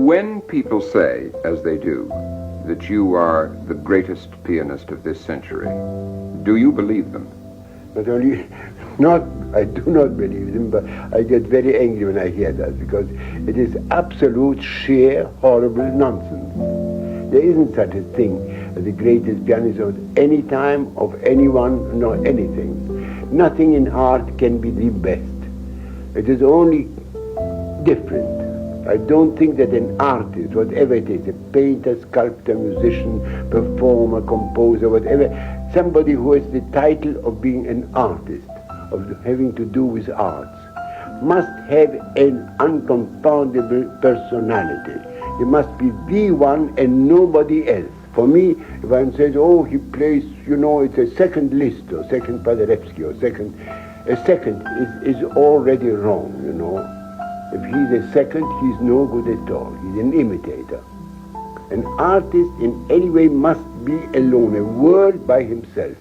When people say, as they do, that you are the greatest pianist of this century, do you believe them? I do not believe them, but I get very angry when I hear that, because it is absolute, sheer, horrible nonsense. There isn't such a thing as the greatest pianist of any time, of anyone, nor anything. Nothing in art can be the best. It is only different. I don't think that an artist, whatever it is, a painter, sculptor, musician, performer, composer, whatever, somebody who has the title of being an artist, of having to do with arts, must have an unconfoundable personality. He must be the one and nobody else. For me, if one says, oh, he plays, it's a second Liszt or second Paderewski or a second is already wrong, If he's a second, he's no good at all. He's an imitator. An artist in any way must be alone, a world by himself.